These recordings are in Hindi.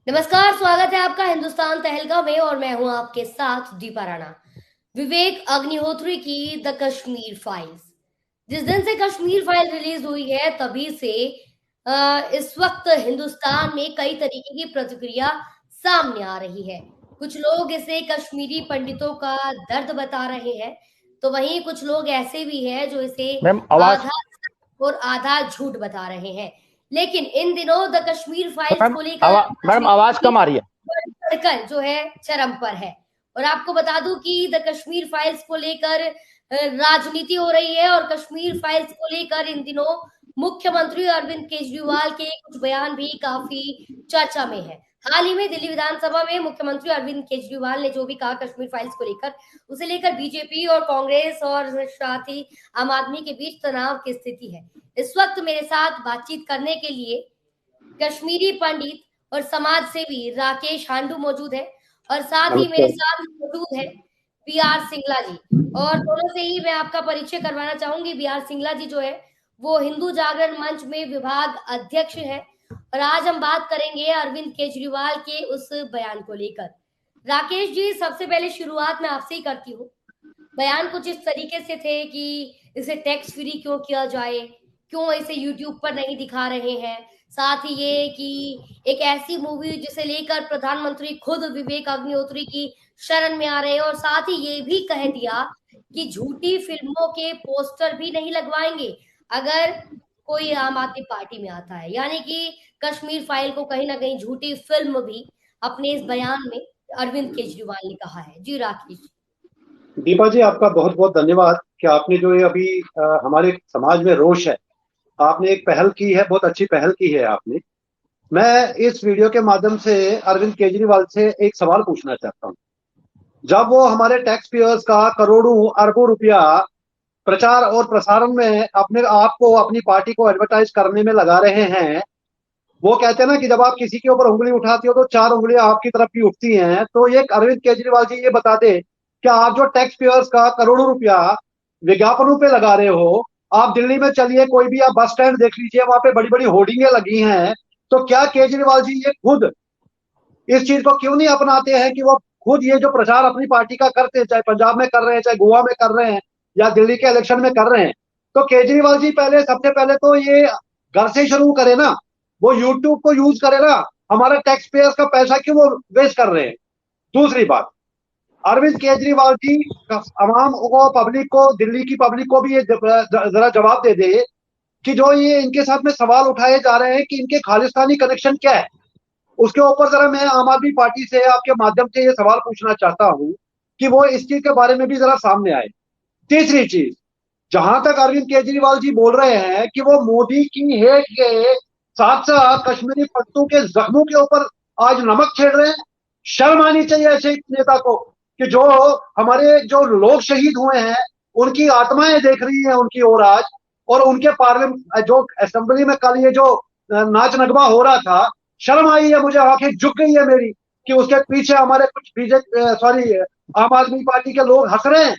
नमस्कार, स्वागत है आपका हिंदुस्तान तहलका में और मैं हूं आपके साथ दीपा राणा। विवेक अग्निहोत्री की द कश्मीर फाइल्स। जिस दिन से कश्मीर फाइल रिलीज हुई है तभी से इस वक्त हिंदुस्तान में कई तरीके की प्रतिक्रिया सामने आ रही है। कुछ लोग इसे कश्मीरी पंडितों का दर्द बता रहे हैं, तो वहीं कुछ लोग ऐसे भी हैं जो इसे मैम आवाज। आधा और आधा झूठ बता रहे हैं। लेकिन इन दिनों द कश्मीर फाइल्स मैम को लेकर मैडम आवाज कम आ रही है। सर्कल जो है चरम पर है। और आपको बता दूं कि द कश्मीर फाइल्स को लेकर राजनीति हो रही है और कश्मीर फाइल्स को लेकर इन दिनों मुख्यमंत्री अरविंद केजरीवाल के कुछ बयान भी काफी चर्चा में है। हाल ही में दिल्ली विधानसभा में मुख्यमंत्री अरविंद केजरीवाल ने जो भी कहा कश्मीर फाइल्स को लेकर, उसे लेकर बीजेपी और कांग्रेस और साथ ही आम आदमी के बीच तनाव की स्थिति है। इस वक्त मेरे साथ बातचीत करने के लिए कश्मीरी पंडित और समाज सेवी राकेश हांडू मौजूद है और साथ ही मेरे नमस्कार। साथ मौजूद है बी.आर. सिंगला जी। और दोनों से ही मैं आपका परिचय करवाना चाहूंगी। बी.आर. सिंगला जी जो है वो हिंदू जागरण मंच में विभाग अध्यक्ष है और आज हम बात करेंगे अरविंद केजरीवाल के उस बयान को लेकर। राकेश जी, सबसे पहले शुरुआत मैं आपसे ही करती हूँ। बयान कुछ इस तरीके से थे कि इसे टैक्स फ्री क्यों किया जाए, क्यों इसे यूट्यूब पर नहीं दिखा रहे हैं। साथ ही ये कि एक ऐसी मूवी जिसे लेकर प्रधानमंत्री खुद विवेक अग्निहोत्री की शरण में आ रहे हैं और साथ ही ये भी कह दिया कि झूठी फिल्मों के पोस्टर भी नहीं लगवाएंगे अगर कोई आम आदमी पार्टी में आता है। यानी कि कश्मीर फाइल को कहीं ना कहीं झूठी फिल्म भी अपने इस बयान में अरविंद केजरीवाल ने कहा है। जी राकेश। दीपा जी, आपका बहुत बहुत धन्यवाद कि आपने जो ये अभी हमारे समाज में रोष है, आपने एक पहल की है, बहुत अच्छी पहल की है आपने। मैं इस वीडियो के माध्यम से अरविंद केजरीवाल से एक सवाल पूछना चाहता हूँ। जब वो हमारे टैक्स पेयर्स का करोड़ों अरबों रुपया प्रचार और प्रसारण में अपने आप को, अपनी पार्टी को एडवर्टाइज करने में लगा रहे हैं, वो कहते हैं ना कि जब आप किसी के ऊपर उंगली उठाती हो तो चार उंगलियां आपकी तरफ भी उठती हैं। तो ये अरविंद केजरीवाल जी ये बता दे कि आप जो टैक्स पेयर्स का करोड़ों रुपया विज्ञापनों पे लगा रहे हो, आप दिल्ली में चलिए, कोई भी आप बस स्टैंड देख लीजिए, वहां पे बड़ी बड़ी होर्डिंगें लगी हैं। तो क्या केजरीवाल जी ये खुद इस चीज को क्यों नहीं अपनाते हैं कि वो खुद ये जो प्रचार अपनी पार्टी का करते हैं, चाहे पंजाब में कर रहे हैं, चाहे गोवा में कर रहे हैं, या दिल्ली के इलेक्शन में कर रहे हैं। तो केजरीवाल जी पहले, सबसे पहले तो ये घर से शुरू करे ना, वो यूट्यूब को यूज करे ना। हमारे टैक्स पेयर्स का पैसा क्यों वो वेस्ट कर रहे हैं। दूसरी बात, अरविंद केजरीवाल जी आवाम को, पब्लिक को, दिल्ली की पब्लिक को भी ये जरा जवाब दे दे कि जो ये इनके साथ में सवाल उठाए जा रहे हैं कि इनके खालिस्तानी कनेक्शन क्या है, उसके ऊपर जरा मैं आम आदमी पार्टी से आपके माध्यम से ये सवाल पूछना चाहता हूं कि वो इस चीज के बारे में भी जरा सामने आए। तीसरी चीज, जहां तक अरविंद केजरीवाल जी बोल रहे हैं कि वो मोदी की हेट के साथ साथ कश्मीरी पंडितों के जख्मों के ऊपर आज नमक छेड़ रहे हैं, शर्म आनी चाहिए ऐसे नेता को कि जो हमारे जो लोग शहीद हुए हैं उनकी आत्माएं देख रही हैं उनकी ओर आज, और उनके पार्लियामेंट जो असेंबली में कल ये जो नाच नगमा हो रहा था, शर्म आई है, मुझे आंखें झुक गई है मेरी कि उसके पीछे हमारे कुछ बीजेपी, सॉरी, आम आदमी पार्टी के लोग हंस रहे हैं,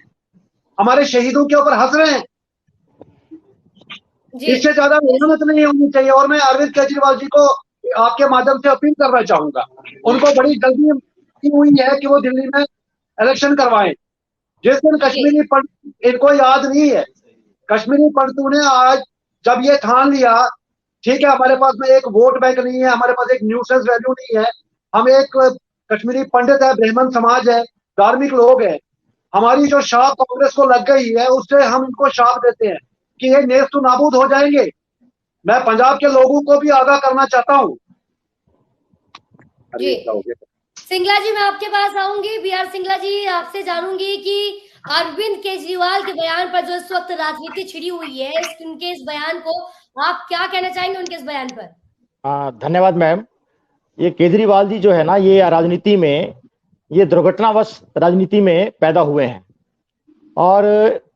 हमारे शहीदों के ऊपर हंस रहे हैं। जी इससे ज्यादा मेहनत नहीं होनी चाहिए। और मैं अरविंद केजरीवाल जी को आपके माध्यम से अपील करना चाहूंगा, उनको बड़ी जल्दी की हुई है कि वो दिल्ली में इलेक्शन करवाएं। जिस दिन जी कश्मीरी पंडित, इनको याद नहीं है, कश्मीरी पंडितों ने आज जब ये ठान लिया, ठीक है हमारे पास में एक वोट बैंक नहीं है, हमारे पास एक न्यूसेंस वैल्यू नहीं है, हम एक कश्मीरी पंडित है, ब्राह्मण समाज है, धार्मिक लोग हैं, हमारी जो शाख कांग्रेस को लग गई है उससे हम इनको शाख देते हैं कि ये नेस्त नाबूद हो जाएंगे। मैं पंजाब के लोगों को भी आगाह करना चाहता हूँ। जी अरे क्या हो गया। सिंगला जी, मैं आपके पास आऊंगी। बी.आर. सिंगला जी, आपसे जानूंगी कि अरविंद केजरीवाल के बयान पर जो इस वक्त राजनीति छिड़ी हुई है, उनके इस बयान को आप क्या कहना चाहेंगे उनके इस बयान पर? धन्यवाद मैम। ये केजरीवाल जी जो है ना, ये राजनीति में, ये दुर्घटनावश राजनीति में पैदा हुए हैं और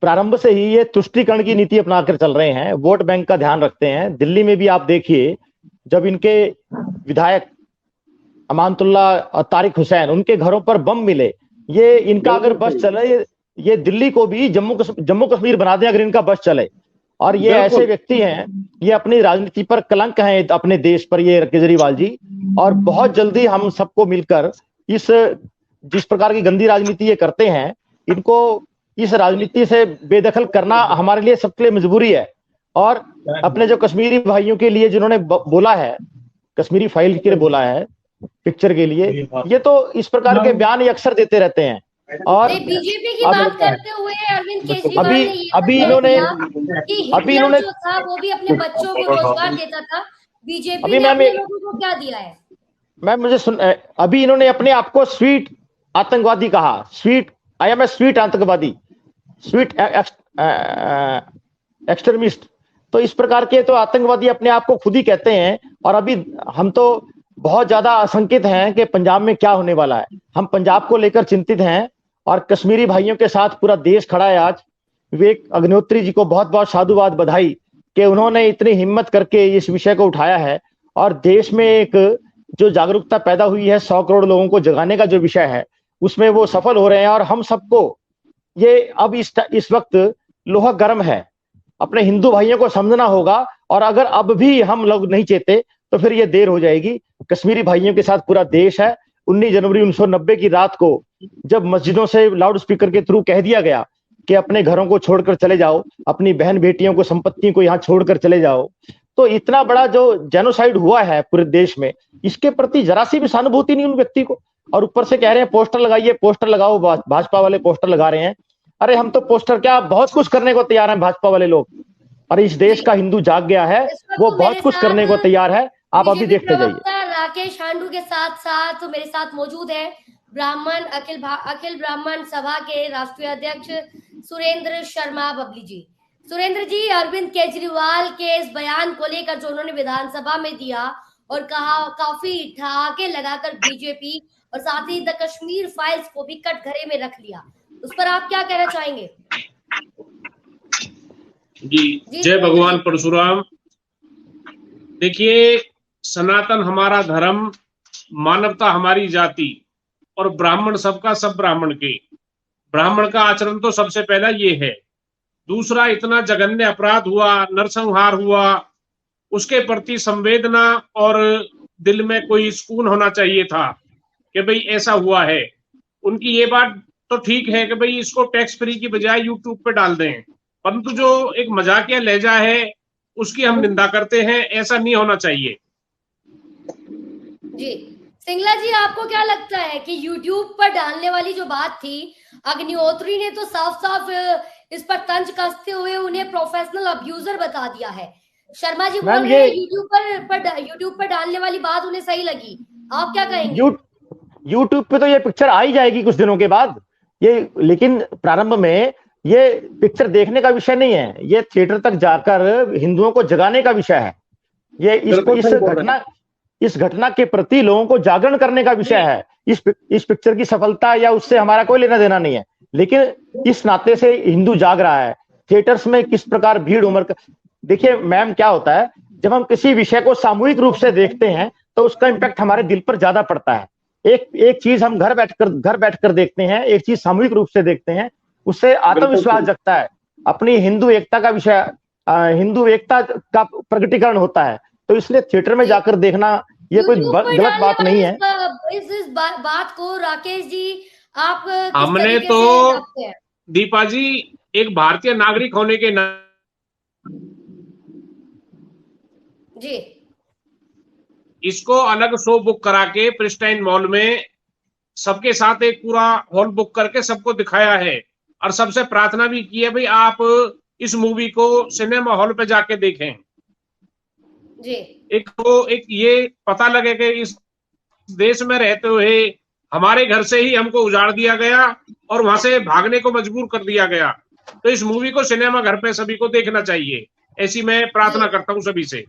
प्रारंभ से ही ये तुष्टीकरण की नीति अपनाकर चल रहे हैं, वोट बैंक का ध्यान रखते हैं। दिल्ली में भी आप देखिए, जब इनके विधायक अमानतुल्लाह और तारिक हुसैन, उनके घरों पर बम मिले, ये इनका अगर बस चले, ये दिल्ली को भी जम्मू कश्मीर बना दें अगर इनका बस चले। और ये ऐसे व्यक्ति हैं, ये अपनी राजनीति पर कलंक हैं अपने देश पर, ये केजरीवाल जी। और बहुत जल्दी हम सबको मिलकर इस जिस प्रकार की गंदी राजनीति ये करते हैं, इनको इस राजनीति से बेदखल करना हमारे लिए सबके लिए मजबूरी है। और अपने जो कश्मीरी भाइयों के लिए जिन्होंने बोला है, कश्मीरी फाइल के लिए बोला है, पिक्चर के लिए, ये तो इस प्रकार के बयान ये अक्सर देते रहते हैं। और बीजेपी की बात करते हुए अरविंद केजरीवाल अभी ने ये अभी बताया इन्होंने कि अभी हिटलर इन्होंने जो था वो भी अपने बच्चों को रोजगार देता था। बीजेपी अभी ने मैम अपने लोगों को क्या दिया है? मैम अभी इन्होंने अपने आप को स्वीट आतंकवादी कहा। Sweet, I am a sweet आतंकवादी, स्वीट एक्सट्रीमिस्ट। तो इस प्रकार के तो आतंकवादी अपने आप को खुद ही कहते हैं। और अभी हम तो बहुत ज्यादा आशंकित हैं कि पंजाब में क्या होने वाला है। हम पंजाब को लेकर चिंतित हैं और कश्मीरी भाइयों के साथ पूरा देश खड़ा है आज। विवेक अग्निहोत्री जी को बहुत बहुत साधुवाद, बधाई कि उन्होंने इतनी हिम्मत करके इस विषय को उठाया है और देश में एक जो जागरूकता पैदा हुई है 100 करोड़ लोगों को जगाने का जो विषय है, उसमें वो सफल हो रहे हैं। और हम सबको ये अब इस वक्त लोहा गर्म है, अपने हिंदू भाइयों को समझना होगा। और अगर अब भी हम लोग नहीं चेते तो फिर ये देर हो जाएगी। कश्मीरी भाइयों के साथ पूरा देश है। 19 जनवरी 1990 की रात को जब मस्जिदों से लाउड स्पीकर के थ्रू कह दिया गया कि अपने घरों को छोड़कर चले जाओ, अपनी बहन बेटियों को, संपत्ति को यहाँ छोड़कर चले जाओ, तो इतना बड़ा जो जेनोसाइड हुआ है पूरे देश में, इसके प्रति जरा सी भी सहानुभूति नहीं उन व्यक्ति को। और ऊपर से कह रहे हैं पोस्टर लगाइए, पोस्टर लगाओ, भाजपा वाले पोस्टर लगा रहे हैं। अरे हम तो पोस्टर क्या, बहुत कुछ करने को तैयार हैं भाजपा वाले लोग। और इस देश का हिंदू जाग गया है, वो बहुत कुछ करने को तैयार है। आप अभी देखते जाइए। राकेश हांडू के साथ साथ मेरे साथ मौजूद है ब्राह्मण अखिल ब्राह्मण सभा के राष्ट्रीय अध्यक्ष सुरेंद्र शर्मा बबली जी। सुरेंद्र जी, अरविंद केजरीवाल के इस बयान को लेकर जो उन्होंने विधानसभा में दिया और कहा काफी ठहाके लगाकर बीजेपी और साथ ही द कश्मीर फाइल्स को भी कटघरे में रख लिया, उस पर आप क्या कहना चाहेंगे? जी, जय भगवान परशुराम। देखिए, सनातन हमारा धर्म, मानवता हमारी जाति और ब्राह्मण सबका सब ब्राह्मण के। ब्राह्मण का आचरण तो सबसे पहला ये है। दूसरा, इतना जघन्य अपराध हुआ, नरसंहार हुआ, उसके प्रति संवेदना और दिल में कोई सुकून होना चाहिए था कि भाई ऐसा हुआ है। उनकी ये बात तो ठीक है कि भाई इसको टैक्स फ्री की बजाय यूट्यूब पे डाल दें, परंतु जो एक मजाकिया लहजा है उसकी हम निंदा करते हैं। ऐसा नहीं होना चाहिए। जी सिंगला जी, आपको क्या लगता है कि YouTube पर डालने वाली जो बात थी, अग्निहोत्री ने तो साफ साफ इस पर तंज कसते हुए उन्हें प्रोफेशनल अब्यूजर बता दिया है। शर्मा जी बोल रहे हैं YouTube पर डालने वाली बात उन्हें सही लगी, आप क्या कहेंगे? YouTube पे तो ये पिक्चर आ ही जाएगी कुछ दिनों के बाद ये, लेकिन प्रारंभ में ये पिक्चर देखने का विषय नहीं है, ये थिएटर तक जाकर हिंदुओं को जगाने का विषय है। ये इस घटना के प्रति लोगों को जागरण करने का विषय है। इस पिक्चर की सफलता या उससे हमारा कोई लेना देना नहीं है, लेकिन इस नाते से हिंदू जाग रहा है। थिएटर्स में किस प्रकार भीड़ उमड़ कर, देखिए मैम क्या होता है, जब हम किसी विषय को सामूहिक रूप से देखते हैं तो उसका इम्पैक्ट हमारे दिल पर ज्यादा पड़ता है। एक चीज हम घर बैठकर देखते हैं, एक चीज सामूहिक रूप से देखते हैं, उससे आत्मविश्वास जगता है, अपनी हिंदू एकता का विषय, हिंदू एकता का प्रकटीकरण होता है। तो इसलिए थिएटर में जाकर देखना ये कोई गलत बात नहीं है। इस बात को राकेश जी आप हमने तो दीपा जी एक भारतीय नागरिक होने के जी इसको अलग शो बुक करा के प्रिस्टाइन मॉल में सबके साथ एक पूरा हॉल बुक करके सबको दिखाया है और सबसे प्रार्थना भी की है भाई आप इस मूवी को सिनेमा हॉल पे जाके देखें जी। एक ये पता लगे कि इस देश में रहते हुए हमारे घर से ही हमको उजाड़ दिया गया और वहां से भागने को मजबूर कर दिया गया। तो इस मूवी को सिनेमा घर पे सभी को देखना चाहिए, ऐसी मैं प्रार्थना करता हूँ सभी से।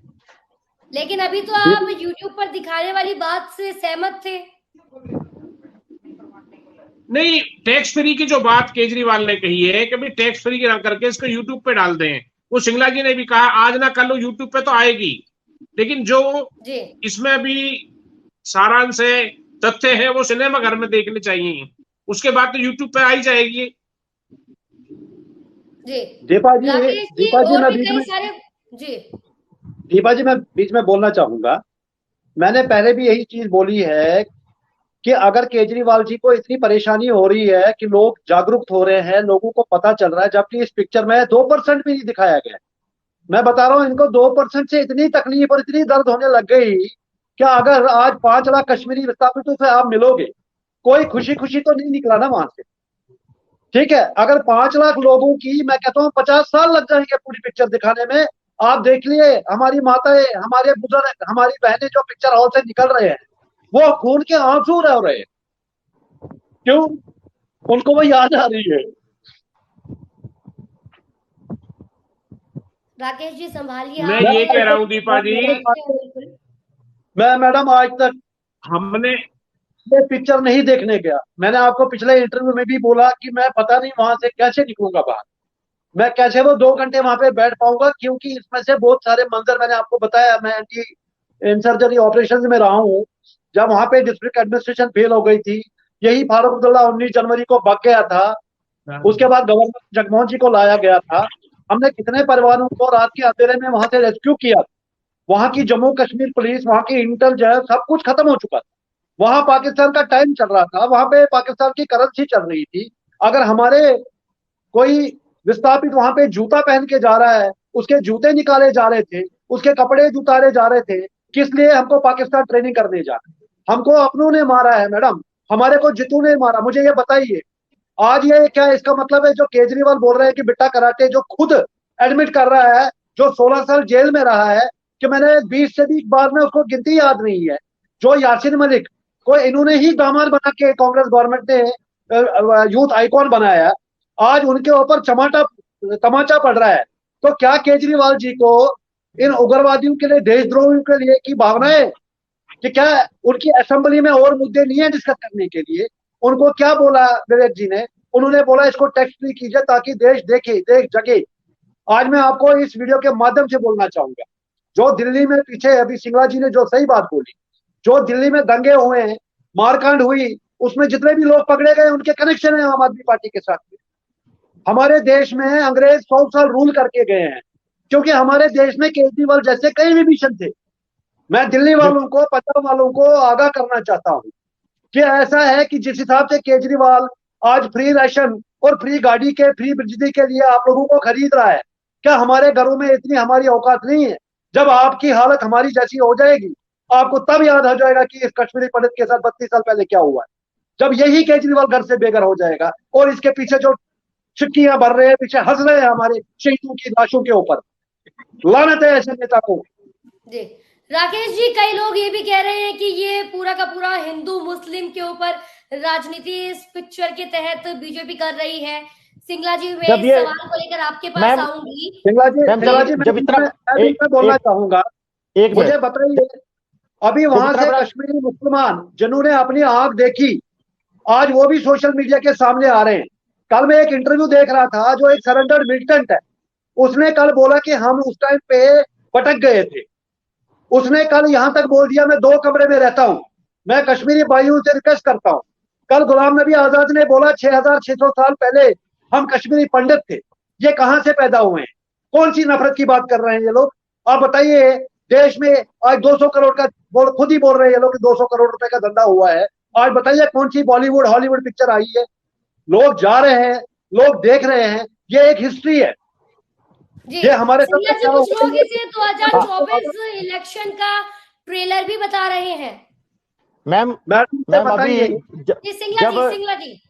लेकिन अभी तो आप YouTube पर दिखाने वाली बात से सहमत थे? नहीं, टैक्स फ्री की जो बात केजरीवाल ने कही है कि भाई टैक्स फ्री ना करके इसको यूट्यूब पे डाल दें, वो सिंगला जी ने भी कहा आज ना कल यूट्यूब पे तो आएगी, लेकिन जो इसमें अभी सारांश है, तथ्य है, वो सिनेमा घर में देखने चाहिए, उसके बाद तो यूट्यूब पे आ ही जाएगी। जी दीपा जी, राकेश जी, दीपा जी और मैं भी बीच कई में सारे। जी दीपा जी मैं बीच में बोलना चाहूंगा। मैंने पहले भी यही चीज बोली है कि अगर केजरीवाल जी को इतनी परेशानी हो रही है कि लोग जागरूक हो रहे हैं, लोगों को पता चल रहा है, जबकि इस पिक्चर में 2% भी नहीं दिखाया गया। मैं बता रहा हूं, इनको 2% से इतनी तकलीफ और इतनी दर्द होने लग गई कि अगर आज 5 लाख कश्मीरी विस्थापितों से आप मिलोगे, कोई खुशी खुशी तो नहीं निकला ना वहां से। ठीक है, अगर 5 लाख लोगों की, मैं कहता हूँ 50 साल लग जाएंगे पूरी पिक्चर दिखाने में। आप देख लिए हमारी माताएं, हमारे बुजुर्ग, हमारी बहनें जो पिक्चर हॉल से निकल रहे हैं, वो खून के आंसू रह रहे हैं। क्यों? उनको वो याद आ रही है। राकेश जी संभालिए मैं आप, मैं ये मैं कह रहा आज हूं दीपा जी, देखते हैं बिल्कुल। मैं मैडम आज तक हमने ये पिक्चर नहीं देखने गया। मैंने आपको पिछले इंटरव्यू में भी बोला कि मैं पता नहीं वहां से कैसे निकलूंगा बाहर, मैं कैसे वो 2 घंटे वहां पे बैठ पाऊंगा, क्योंकि इसमें से बहुत सारे मंजर मैंने आपको बताया। मैं एंटी इंसर्जरी ऑपरेशन में रहा हूँ, जब वहां पे डिस्ट्रिक्ट एडमिनिस्ट्रेशन फेल हो गई थी। यही फारूक अब्दुल्ला 19 जनवरी को भाग गया था, उसके बाद गवर्नर जगमोहन जी को लाया गया था। हमने कितने परिवारों को रात के अंधेरे में वहां से रेस्क्यू किया। वहां की जम्मू कश्मीर पुलिस, वहां की इंटेलिजेंस, सब कुछ खत्म हो चुका था। वहां पाकिस्तान का टाइम चल रहा था, वहां पे पाकिस्तान की करेंसी चल रही थी। अगर हमारे कोई विस्थापित वहां पे जूता पहन के जा रहा है, उसके जूते निकाले जा रहे थे, उसके कपड़े उतारे जा रहे थे, किस लिए? हमको पाकिस्तान ट्रेनिंग करने जा रहा है। हमको अपनों ने मारा है मैडम, हमारे को जितू ने मारा। मुझे ये बताइए, आज ये क्या इसका मतलब है जो केजरीवाल बोल रहे हैं कि बिट्टा कराटे, जो खुद एडमिट कर रहा है, जो 16 साल जेल में रहा है, कि मैंने 20 से भी बाद में उसको गिनती याद नहीं है, जो यासिन मलिक को इन्होंने ही दामाद बना के कांग्रेस गवर्नमेंट ने यूथ आइकॉन बनाया, आज उनके ऊपर चमाटा तमाचा पड़ रहा है। तो क्या केजरीवाल जी को इन उग्रवादियों के लिए, देशद्रोहियों के लिए की भावना है कि क्या उनकी असेंबली में और मुद्दे नहीं है डिस्कस करने के लिए? उनको क्या बोला विवेक जी ने? उन्होंने बोला इसको टेक्स्ट फ्री कीजिए ताकि देश देखे, देश जगे। आज मैं आपको इस वीडियो के माध्यम से बोलना चाहूंगा, जो दिल्ली में पीछे अभी सिंगला जी ने जो सही बात बोली, जो दिल्ली में दंगे हुए हैं, मारकांड हुई, उसमें जितने भी लोग पकड़े गए उनके कनेक्शन है आम आदमी पार्टी के साथ में। हमारे देश में अंग्रेज 100 साल रूल करके गए हैं, क्योंकि हमारे देश में केजरीवाल जैसे कई विभीषण थे। मैं दिल्ली वालों को, पंजाब वालों को आगाह करना चाहता हूं कि ऐसा है कि जिस हिसाब से केजरीवाल आज फ्री राशन और फ्री गाड़ी के, फ्री बिजली के लिए आप लोगों को खरीद रहा है, क्या हमारे घरों में इतनी हमारी औकात नहीं है? जब आपकी हालत हमारी जैसी हो जाएगी, आपको तब याद हो जाएगा कि इस कश्मीरी पंडित के साथ 32 साल पहले क्या हुआ है। जब यही केजरीवाल घर से बेघर हो जाएगा और इसके पीछे जो चुटकियां भर रहे हैं, पीछे हंस रहे हैं हमारे शहीदों की लाशों के ऊपर, लानत है ऐसे नेता को। जी राकेश जी, कई लोग ये भी कह रहे हैं कि ये पूरा का पूरा हिंदू मुस्लिम के ऊपर राजनीति इस पिक्चर के तहत बीजेपी कर रही है। सिंगला जी, मैं जब इस ये सवाल को लेकर आपके पास मैम आऊंगी। सिंगला जी, मैम सिंगला जी, जब इतना मैं बोलना चाहूंगा। एक मुझे मिनट, बताइए, अभी जब वहां इतना से बड़ा कश्मीरी मुसलमान जिन्होंने अपनी आंख देखी, आज वो भी सोशल मीडिया के सामने आ रहे हैं। कल मैं एक इंटरव्यू देख रहा था, जो एक सरेंडर्ड मिलिटेंट है, उसने कल बोला कि हम उस टाइम पे भटक गए थे। उसने कल यहां तक बोल दिया, मैं 2 कमरे में रहता हूं। मैं कश्मीरी भाइयों से रिक्वेस्ट करता हूं, कल गुलाम नबी आजाद ने बोला 6600 साल पहले हम कश्मीरी पंडित थे। ये कहां से पैदा हुए हैं? कौन सी नफरत की बात कर रहे हैं ये लोग? आप बताइए, देश में आज 200 करोड़ का खुद ही बोल रहे हैं ये लोग कि 200 करोड़ रुपए का धंधा हुआ है। आज बताइए कौन सी बॉलीवुड हॉलीवुड पिक्चर आई है? लोग जा रहे हैं, लोग देख रहे हैं, ये एक हिस्ट्री है। जी ये हमारे सिंगला सामने जी, क्या कुछ लोग होगा? इसे 2024 इलेक्शन का ट्रेलर भी बता रहे हैं। मैम मैडम मैम अभी बताइए। जी सिंगला जब जी, सिंगला जी।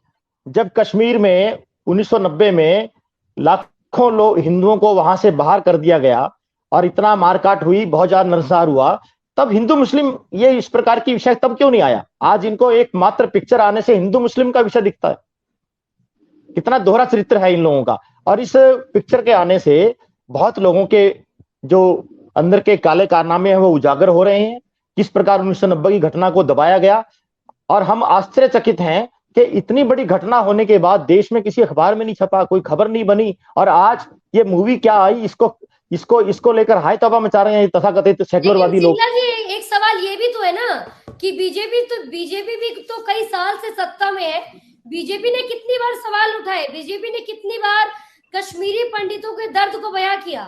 जब कश्मीर में 1990 में लाखों लोग हिंदुओं को वहां से बाहर कर दिया गया और इतना मारकाट हुई, बहुत ज्यादा नरसंहार हुआ, तब हिंदू मुस्लिम ये इस प्रकार की विषय तब क्यों नहीं आया? आज इनको एक मात्र पिक्चर आने से हिंदू मुस्लिम का विषय दिखता है। कितना दोहरा चरित्र है इन लोगों का। और इस पिक्चर के आने से बहुत लोगों के जो अंदर के काले कारनामे हैं वो उजागर हो रहे हैं, किस प्रकार 1990 की घटना को दबाया गया। और हम आश्चर्यचकित हैं कि इतनी बड़ी घटना होने के बाद देश में किसी अखबार में नहीं छपा, कोई खबर नहीं बनी, और आज ये मूवी क्या आई, इसको इसको इसको लेकर हाय तौबा मचा रहे हैं तथाकथित सेक्युलरवादी लोग। सिंगला जी, एक सवाल ये भी तो है ना कि बीजेपी भी तो कई साल से सत्ता में है। बीजेपी ने कितनी बार सवाल उठाए, बीजेपी ने कितनी बार कश्मीरी पंडितों के दर्द को बयां किया।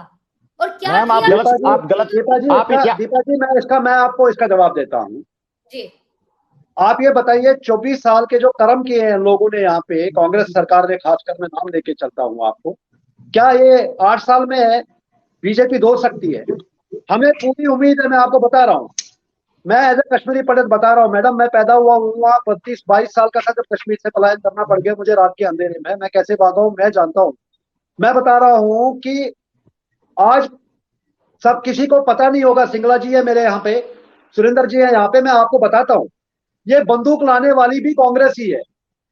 और क्या मैम आप किया? गलत दीपा जी मैं आपको इसका जवाब देता हूँ जी, आप ये बताइए 24 साल के जो कर्म किए हैं लोगों ने यहाँ पे, कांग्रेस सरकार ने, खासकर मैं नाम लेके चलता हूँ आपको, क्या ये 8 साल में बीजेपी धो सकती है? हमें पूरी उम्मीद है, मैं आपको बता रहा हूँ, मैं एज ए कश्मीरी पंडित बता रहा हूँ मैडम, मैं पैदा हुआ 22 साल का था जब कश्मीर से पलायन करना पड़ गया मुझे रात के अंधेरे में। मैं कैसे भागा हूँ मैं जानता हूँ। मैं बता रहा हूँ कि आज सब किसी को पता नहीं होगा, सिंगला जी है मेरे यहाँ पे, सुरेंद्र जी है यहाँ पे, मैं आपको बताता हूँ, ये बंदूक लाने वाली भी कांग्रेस ही है।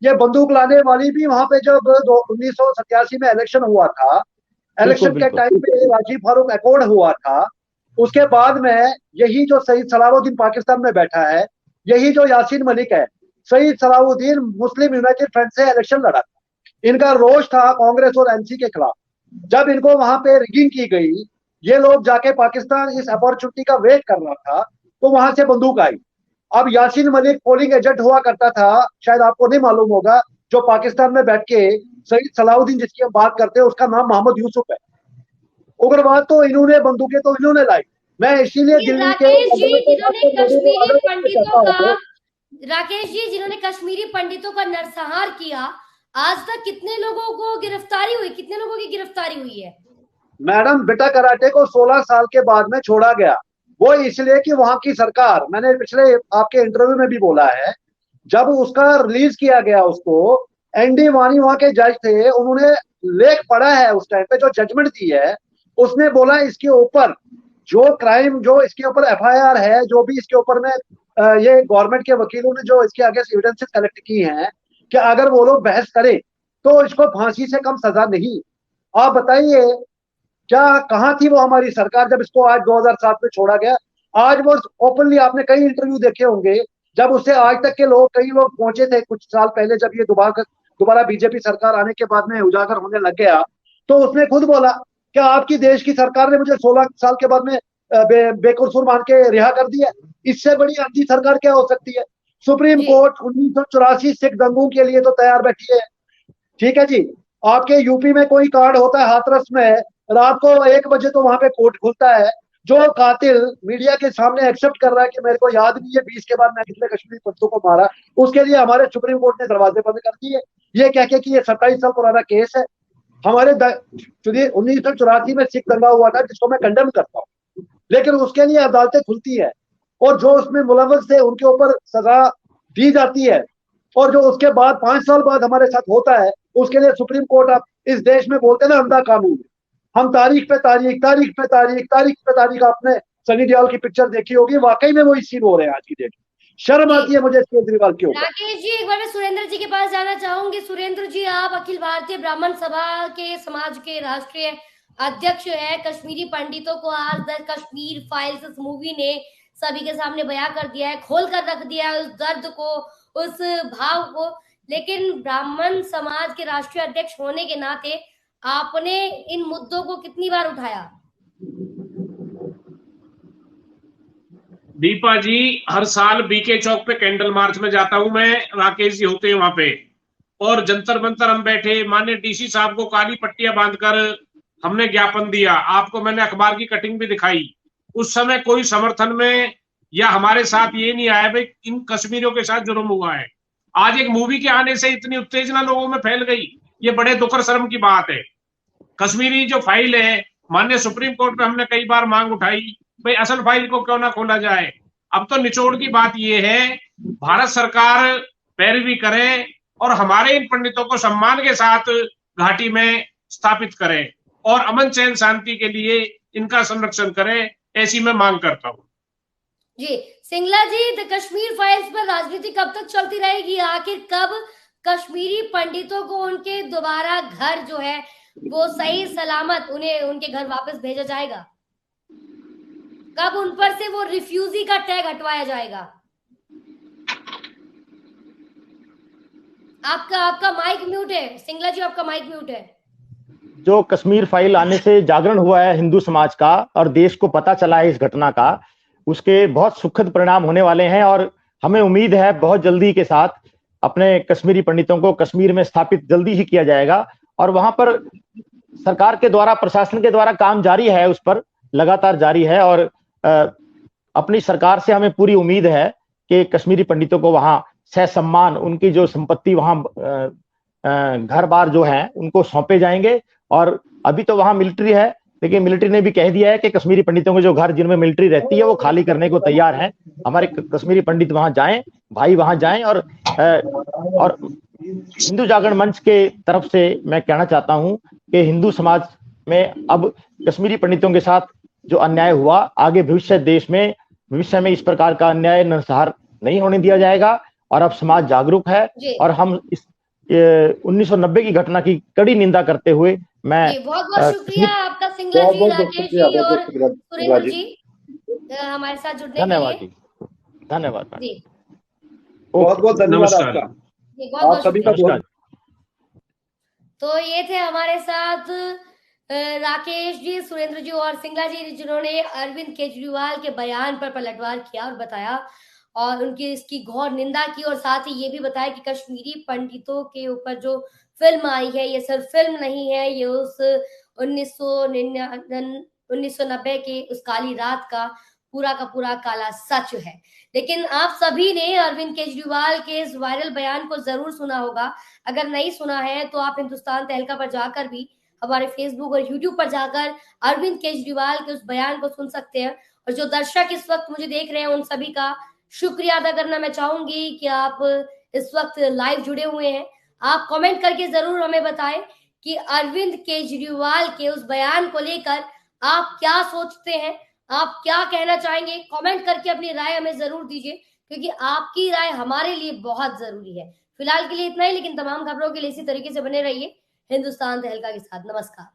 ये बंदूक लाने वाली भी वहां पे जब 1987 में इलेक्शन हुआ था, इलेक्शन के टाइम पे राजीव फारूक अकॉर्ड हुआ था, उसके बाद में यही जो शहीद सलाउद्दीन पाकिस्तान में बैठा है, यही जो यासीन मलिक है, शहीद सलाउद्दीन मुस्लिम यूनाइटेड फ्रंट से इलेक्शन लड़ा था। इनका रोष था कांग्रेस और एनसी के खिलाफ। जब इनको वहां पे रिगिंग की गई, ये लोग जाके पाकिस्तान इस अपॉर्चुनिटी का वेट कर रहा था, तो वहां से बंदूक आई। अब यासीन मलिक पोलिंग एजेंट हुआ करता था, शायद आपको नहीं मालूम होगा, जो पाकिस्तान में बैठ के शहीद सलाउद्दीन जिसकी हम बात करते हैं उसका नाम मोहम्मद यूसुफ है। उग्रवाद तो इन्होंने, बंदूकें तो इन्होंने लाई। मैं इसीलिए दिल्ली के राकेश जी जिन्होंने कश्मीरी पंडितों का नरसंहार किया, आज तक कितने लोगों को गिरफ्तारी हुई, कितने लोगों की गिरफ्तारी हुई है? मैडम बेटा कराटे को 16 साल के बाद में छोड़ा गया, वो इसलिए कि वहां की सरकार, मैंने पिछले आपके इंटरव्यू में भी बोला है, जब उसका रिलीज किया गया उसको, एनडी वानी वहां के जज थे, उन्होंने लेख पढ़ा है उस टाइम पे, जो जजमेंट दी है उसने बोला इसके ऊपर जो क्राइम, जो इसके ऊपर एफआईआर है, जो भी इसके ऊपर में ये गवर्नमेंट के वकीलों ने जो इसके आगे एविडेंसेस कलेक्ट की हैं, कि अगर वो लोग बहस करें तो इसको फांसी से कम सजा नहीं। आप बताइए क्या कहां थी वो हमारी सरकार जब इसको आज 2007 में छोड़ा गया? आज वो ओपनली, आपने कई इंटरव्यू देखे होंगे, जब उससे आज तक के लोग, कई लोग पहुंचे थे कुछ साल पहले, जब ये दोबारा बीजेपी सरकार आने के बाद में उजागर होने लग गया, तो उसने खुद बोला क्या आपकी देश की सरकार ने मुझे 16 साल के बाद में बेकसूर मान के रिहा कर दिया? इससे बड़ी अंधी सरकार क्या हो सकती है? सुप्रीम कोर्ट 1984 सिख दंगों के लिए तो तैयार बैठी है। ठीक है जी, आपके यूपी में कोई कार्ड होता है हाथरस में, रात को 1 बजे तो वहां पे कोर्ट खुलता है। जो कातिल मीडिया के सामने एक्सेप्ट कर रहा है कि मेरे को याद नहीं है 20 के बाद मैं कितने कश्मीरी पंडितों को मारा, उसके लिए हमारे सुप्रीम कोर्ट ने दरवाजे बंद कर दिए, ये कह के कि ये 27 साल पुराना केस है। हमारे 1984 में सिख दंगा हुआ था जिसको मैं कंडेम करता हूँ, लेकिन उसके लिए अदालतें खुलती है और जो उसमें मुलव्वस थे उनके ऊपर सजा दी जाती है, और जो उसके बाद 5 साल बाद हमारे साथ होता है उसके लिए सुप्रीम कोर्ट, आप इस देश में बोलते हैं ना अंधा कानून, हम तारीख पे तारीख, आपने सनी देओल की पिक्चर देखी होगी, वाकई में वही सीन हो रहे हैं आज की डेट। शर्म आती है मुझे केजरीवाल के ऊपर। राकेश जी एक बार मैं सुरेंद्र जी के पास जाना चाहूंगी। सुरेंद्र जी आप अखिल भारतीय ब्राह्मण सभा के समाज के राष्ट्रीय अध्यक्ष है। कश्मीरी पंडितों को आज द कश्मीर फाइल्स इस मूवी ने सभी के सामने बयां कर दिया है, खोल कर रख दिया है उस दर्द को, उस भाव को, लेकिन ब्राह्मण समाज के राष्ट्रीय अध्यक्ष होने के नाते आपने इन मुद्दों को कितनी बार उठाया? दीपा जी हर साल बीके चौक पे कैंडल मार्च में जाता हूं मैं, राकेश जी होते हैं वहां पे, और जंतर मंतर हम बैठे, माननीय डीसी साहब को काली पट्टियां बांधकर हमने ज्ञापन दिया, आपको मैंने अखबार की कटिंग भी दिखाई। उस समय कोई समर्थन में या हमारे साथ ये नहीं आया भाई इन कश्मीरियों के साथ जुर्म हुआ है। आज एक मूवी के आने से इतनी उत्तेजना लोगों में फैल गई, ये बड़े दुख और शर्म की बात है। कश्मीरी जो फाइल है, माननीय सुप्रीम कोर्ट में हमने कई बार मांग उठाई, भाई असल फाइल को क्यों ना खोला जाए। अब तो निचोड़ की बात यह है, भारत सरकार पैरवी करे और हमारे इन पंडितों को सम्मान के साथ घाटी में स्थापित करे और अमन चैन शांति के लिए इनका संरक्षण करे, ऐसी मैं मांग करता हूं। जी सिंगला जी, द कश्मीर फाइल्स पर राजनीति कब तक चलती रहेगी? आखिर कब कश्मीरी पंडितों को उनके दोबारा घर जो है वो सही सलामत उन्हें उनके घर वापस भेजा जाएगा? कब उन पर से वो रिफ्यूजी का टैग हटवाया जाएगा? आपका माइक म्यूट है सिंगला जी, आपका माइक म्यूट है। जो कश्मीर फाइल आने से जागरण हुआ है हिंदू समाज का और देश को पता चला है इस घटना का, उसके बहुत सुखद परिणाम होने वाले हैं और हमें उम्मीद है बहुत जल्दी के साथ अपने कश्मीरी पंडितों को कश्मीर में स्थापित जल्दी ही किया जाएगा और वहां पर सरकार के द्वारा, प्रशासन के द्वारा काम जारी है, उस पर लगातार जारी है। और अपनी सरकार से हमें पूरी उम्मीद है कि कश्मीरी पंडितों को वहां ससम्मान उनकी जो संपत्ति वहां घर बार जो है उनको सौंपे जाएंगे। और अभी तो वहां मिलिट्री है, लेकिन मिलिट्री ने भी कह दिया है कि कश्मीरी पंडितों के जो घर जिनमें मिलिट्री रहती है वो खाली करने को तैयार है। हमारे कश्मीरी पंडित वहां जाएं, भाई वहां जाएं। और हिंदू जागरण मंच के तरफ से मैं कहना चाहता हूं कि हिंदू समाज में अब कश्मीरी पंडितों के साथ जो अन्याय हुआ, आगे भविष्य में इस प्रकार का अन्याय नरसंहार नहीं होने दिया जाएगा। और अब समाज जागरूक है और हम इस 1990 की घटना की कड़ी निंदा करते हुए मैं बहुत बहुत शुक्रिया आपका सिंगला जी, राकेश जी और सुरेंद्र जी हमारे साथ जुड़ने के लिए। धन्यवाद जी, बहुत बहुत धन्यवाद आपका। बहुत सभी का नमस्कार। तो ये थे हमारे साथ राकेश जी, सुरेंद्र जी और सिंगला जी, जिन्होंने अरविंद केजरीवाल के बयान पर पलटवार किया और बताया और उनकी इसकी घोर निंदा की। और साथ ही ये भी बताया कि कश्मीरी पंडितों के ऊपर जो फिल्म आई है, ये सिर्फ फिल्म नहीं है, ये उस 1990 के उस काली रात का पूरा काला सच है। लेकिन आप सभी ने अरविंद केजरीवाल के इस वायरल बयान को जरूर सुना होगा। अगर नहीं सुना है तो आप हिंदुस्तान तहलका पर जाकर भी, हमारे फेसबुक और यूट्यूब पर जाकर अरविंद केजरीवाल के उस बयान को सुन सकते हैं। और जो दर्शक इस वक्त मुझे देख रहे हैं उन सभी का शुक्रिया अदा करना मैं चाहूंगी कि आप इस वक्त लाइव जुड़े हुए हैं। आप कमेंट करके जरूर हमें बताएं कि अरविंद केजरीवाल के उस बयान को लेकर आप क्या सोचते हैं, आप क्या कहना चाहेंगे। कमेंट करके अपनी राय हमें जरूर दीजिए, क्योंकि आपकी राय हमारे लिए बहुत जरूरी है। फिलहाल के लिए इतना ही, लेकिन तमाम खबरों के लिए इसी तरीके से बने रहिए हिंदुस्तान तहलका के साथ। नमस्कार।